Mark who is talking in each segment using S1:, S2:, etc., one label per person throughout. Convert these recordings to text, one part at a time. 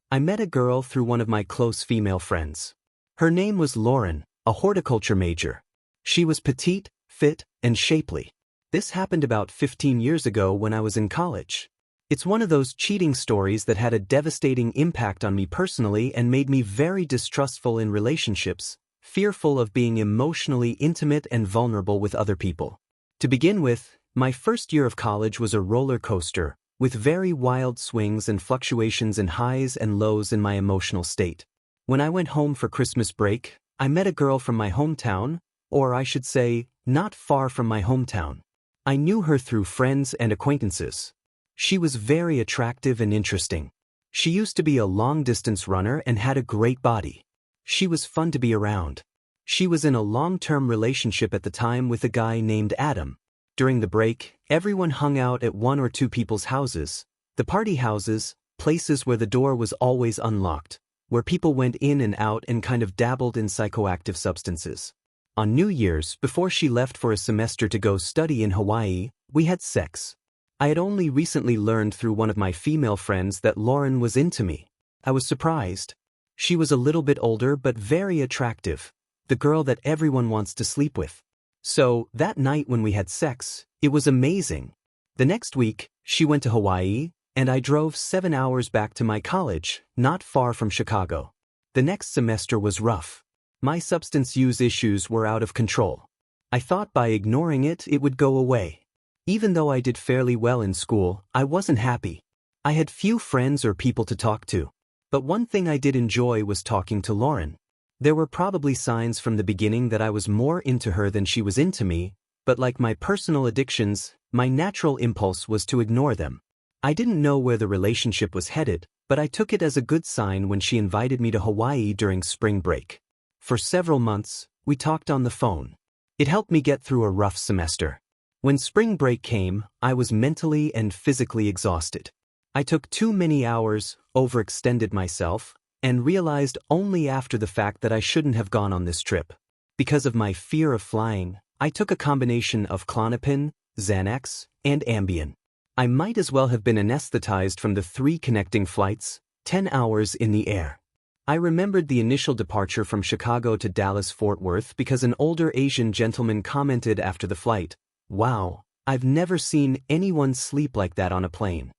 S1: I met a girl through one of my close female friends. Her name was Lauren, a horticulture major. She was petite, fit, and shapely. This happened about 15 years ago when I was in college. It's one of those cheating stories that had a devastating impact on me personally and made me very distrustful in relationships, fearful of being emotionally intimate and vulnerable with other people. To begin with, my first year of college was a roller coaster, with very wild swings and fluctuations in highs and lows in my emotional state. When I went home for Christmas break, I met a girl from my hometown, or I should say, not far from my hometown. I knew her through friends and acquaintances. She was very attractive and interesting. She used to be a long-distance runner and had a great body. She was fun to be around. She was in a long-term relationship at the time with a guy named Adam. During the break, everyone hung out at one or two people's houses, the party houses, places where the door was always unlocked, where people went in and out and kind of dabbled in psychoactive substances. On New Year's, before she left for a semester to go study in Hawaii, we had sex. I had only recently learned through one of my female friends that Lauren was into me. I was surprised. She was a little bit older but very attractive, the girl that everyone wants to sleep with. So, that night when we had sex, it was amazing. The next week, she went to Hawaii, and I drove 7 hours back to my college, not far from Chicago. The next semester was rough. My substance use issues were out of control. I thought by ignoring it, it would go away. Even though I did fairly well in school, I wasn't happy. I had few friends or people to talk to. But one thing I did enjoy was talking to Lauren. There were probably signs from the beginning that I was more into her than she was into me, but like my personal addictions, my natural impulse was to ignore them. I didn't know where the relationship was headed, but I took it as a good sign when she invited me to Hawaii during spring break. For several months, we talked on the phone. It helped me get through a rough semester. When spring break came, I was mentally and physically exhausted. I took too many hours, overextended myself, and realized only after the fact that I shouldn't have gone on this trip. Because of my fear of flying, I took a combination of Klonopin, Xanax, and Ambien. I might as well have been anesthetized from the 3 connecting flights, 10 hours in the air. I remembered the initial departure from Chicago to Dallas-Fort Worth because an older Asian gentleman commented after the flight, "Wow, I've never seen anyone sleep like that on a plane.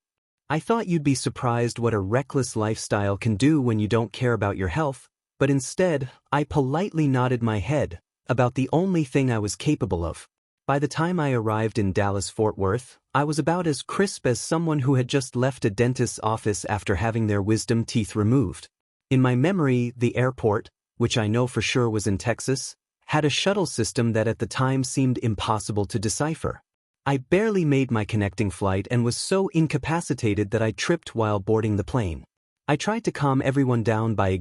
S1: I thought you'd be surprised what a reckless lifestyle can do when you don't care about your health," but instead, I politely nodded my head, about the only thing I was capable of. By the time I arrived in Dallas-Fort Worth, I was about as crisp as someone who had just left a dentist's office after having their wisdom teeth removed. In my memory, the airport, which I know for sure was in Texas, had a shuttle system that at the time seemed impossible to decipher. I barely made my connecting flight and was so incapacitated that I tripped while boarding the plane. I tried to calm everyone down by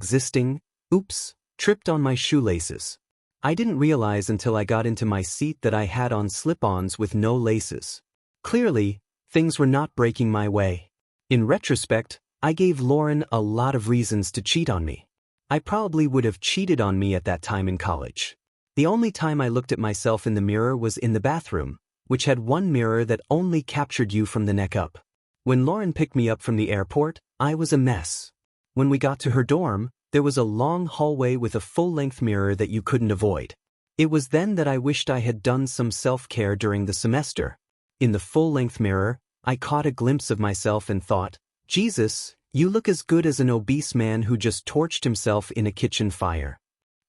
S1: tripped on my shoelaces. I didn't realize until I got into my seat that I had on slip-ons with no laces. Clearly, things were not breaking my way. In retrospect, I gave Lauren a lot of reasons to cheat on me. I probably would have cheated on me at that time in college. The only time I looked at myself in the mirror was in the bathroom, which had one mirror that only captured you from the neck up. When Lauren picked me up from the airport, I was a mess. When we got to her dorm, there was a long hallway with a full-length mirror that you couldn't avoid. It was then that I wished I had done some self-care during the semester. In the full-length mirror, I caught a glimpse of myself and thought, "Jesus, you look as good as an obese man who just torched himself in a kitchen fire."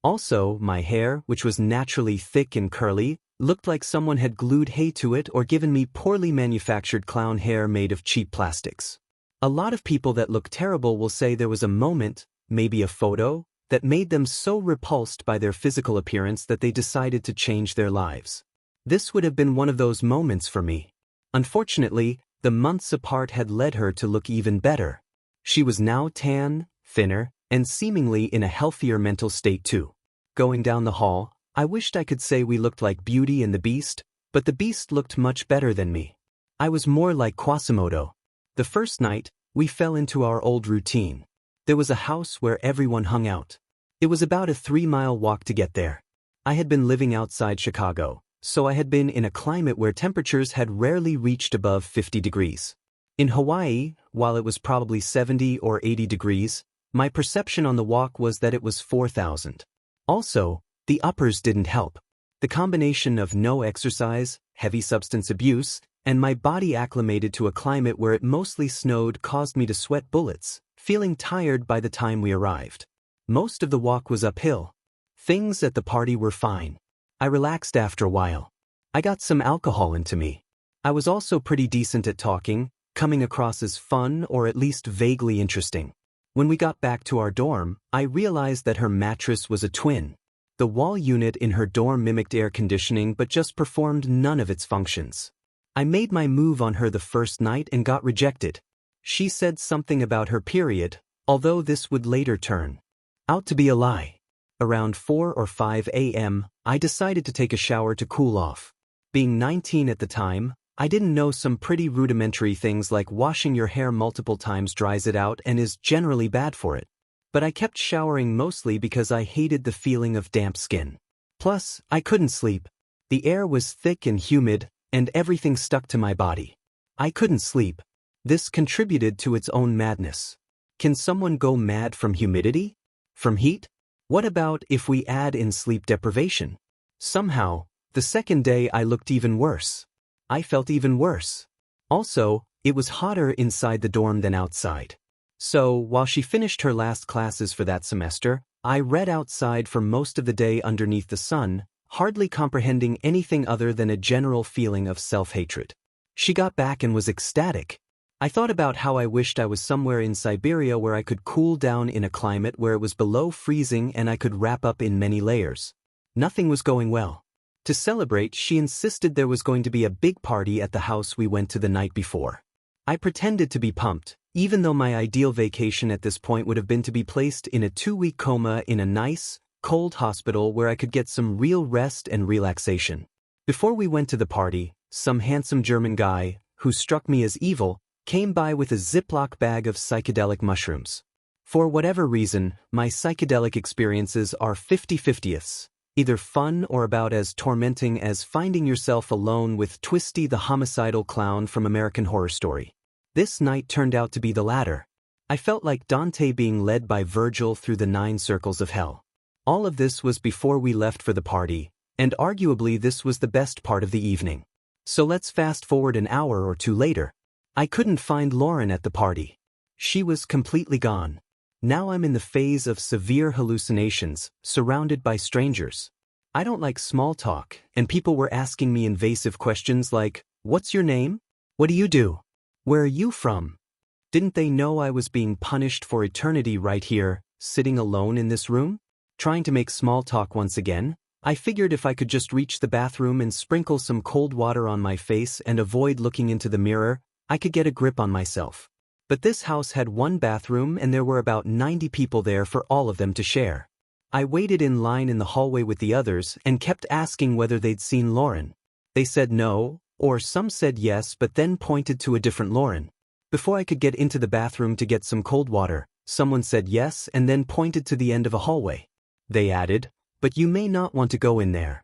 S1: Also, my hair, which was naturally thick and curly, looked like someone had glued hay to it or given me poorly manufactured clown hair made of cheap plastics. A lot of people that look terrible will say there was a moment, maybe a photo, that made them so repulsed by their physical appearance that they decided to change their lives. This would have been one of those moments for me. Unfortunately, the months apart had led her to look even better. She was now tan, thinner, and seemingly in a healthier mental state too. Going down the hall, I wished I could say we looked like Beauty and the Beast, but the Beast looked much better than me. I was more like Quasimodo. The first night, we fell into our old routine. There was a house where everyone hung out. It was about a 3-mile walk to get there. I had been living outside Chicago, so I had been in a climate where temperatures had rarely reached above 50 degrees. In Hawaii, while it was probably 70 or 80 degrees, my perception on the walk was that it was 4,000. Also, the uppers didn't help. The combination of no exercise, heavy substance abuse, and my body acclimated to a climate where it mostly snowed caused me to sweat bullets, feeling tired by the time we arrived. Most of the walk was uphill. Things at the party were fine. I relaxed after a while. I got some alcohol into me. I was also pretty decent at talking, coming across as fun or at least vaguely interesting. When we got back to our dorm, I realized that her mattress was a twin. The wall unit in her dorm mimicked air conditioning but just performed none of its functions. I made my move on her the first night and got rejected. She said something about her period, although this would later turn out to be a lie. Around 4 or 5 a.m., I decided to take a shower to cool off. Being 19 at the time, I didn't know some pretty rudimentary things like washing your hair multiple times dries it out and is generally bad for it. But I kept showering mostly because I hated the feeling of damp skin. Plus, I couldn't sleep. The air was thick and humid, and everything stuck to my body. I couldn't sleep. This contributed to its own madness. Can someone go mad from humidity? From heat? What about if we add in sleep deprivation? Somehow, the second day I looked even worse. I felt even worse. Also, it was hotter inside the dorm than outside. So, while she finished her last classes for that semester, I read outside for most of the day underneath the sun, hardly comprehending anything other than a general feeling of self-hatred. She got back and was ecstatic. I thought about how I wished I was somewhere in Siberia where I could cool down in a climate where it was below freezing and I could wrap up in many layers. Nothing was going well. To celebrate, she insisted there was going to be a big party at the house we went to the night before. I pretended to be pumped, even though my ideal vacation at this point would have been to be placed in a 2-week coma in a nice, cold hospital where I could get some real rest and relaxation. Before we went to the party, some handsome German guy, who struck me as evil, came by with a Ziploc bag of psychedelic mushrooms. For whatever reason, my psychedelic experiences are 50-50ths, either fun or about as tormenting as finding yourself alone with Twisty the homicidal clown from American Horror Story. This night turned out to be the latter. I felt like Dante being led by Virgil through the 9 circles of hell. All of this was before we left for the party, and arguably this was the best part of the evening. So let's fast forward an hour or two later. I couldn't find Lauren at the party. She was completely gone. Now I'm in the phase of severe hallucinations, surrounded by strangers. I don't like small talk, and people were asking me invasive questions like, "What's your name? What do you do? Where are you from?" Didn't they know I was being punished for eternity right here, sitting alone in this room? Trying to make small talk once again, I figured if I could just reach the bathroom and sprinkle some cold water on my face and avoid looking into the mirror, I could get a grip on myself. But this house had 1 bathroom and there were about 90 people there for all of them to share. I waited in line in the hallway with the others and kept asking whether they'd seen Lauren. They said no, or some said yes but then pointed to a different Lauren. Before I could get into the bathroom to get some cold water, someone said yes and then pointed to the end of a hallway. They added, "But you may not want to go in there."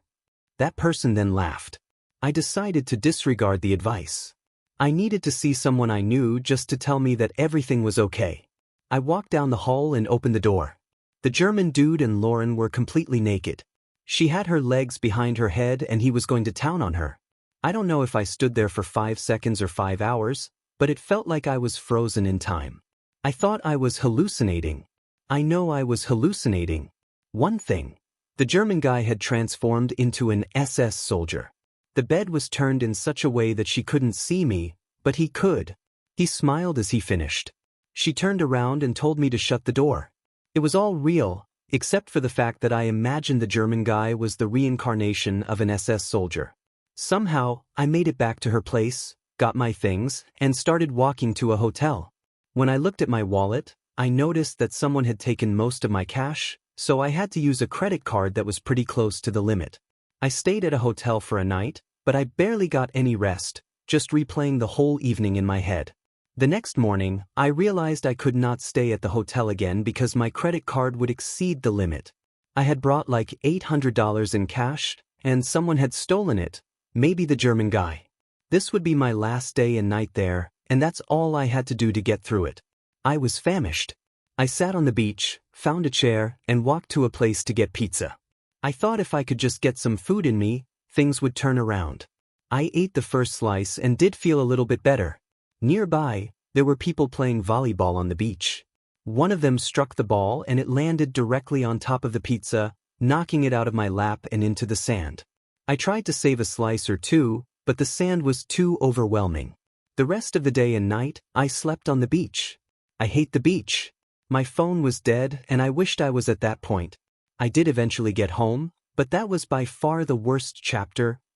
S1: That person then laughed. I decided to disregard the advice. I needed to see someone I knew just to tell me that everything was okay. I walked down the hall and opened the door. The German dude and Lauren were completely naked. She had her legs behind her head and he was going to town on her. I don't know if I stood there for 5 seconds or 5 hours, but it felt like I was frozen in time. I thought I was hallucinating. I know I was hallucinating. One thing. The German guy had transformed into an SS soldier. The bed was turned in such a way that she couldn't see me, but he could. He smiled as he finished. She turned around and told me to shut the door. It was all real, except for the fact that I imagined the German guy was the reincarnation of an SS soldier. Somehow, I made it back to her place, got my things, and started walking to a hotel. When I looked at my wallet, I noticed that someone had taken most of my cash, so I had to use a credit card that was pretty close to the limit. I stayed at a hotel for a night, but I barely got any rest, just replaying the whole evening in my head. The next morning, I realized I could not stay at the hotel again because my credit card would exceed the limit. I had brought like $800 in cash, and someone had stolen it, maybe the German guy. This would be my last day and night there, and that's all I had to do to get through it. I was famished. I sat on the beach, found a chair, and walked to a place to get pizza. I thought if I could just get some food in me, things would turn around. I ate the first slice and did feel a little bit better. Nearby, there were people playing volleyball on the beach. One of them struck the ball and it landed directly on top of the pizza, knocking it out of my lap and into the sand. I tried to save a slice or two, but the sand was too overwhelming. The rest of the day and night, I slept on the beach. I hate the beach. My phone was dead and I wished I was at that point. I did eventually get home, but that was by far the worst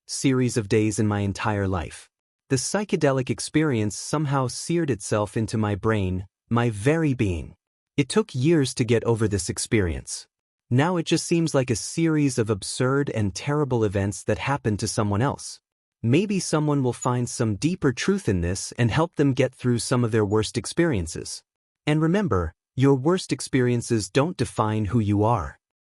S1: series of days in my entire life. The psychedelic experience somehow seared itself into my brain, my very being. It took years to get over this experience. Now it just seems like a series of absurd and terrible events that happened to someone else. Maybe someone will find some deeper truth in this and help them get through some of their worst experiences. And remember, your worst experiences don't define who you are.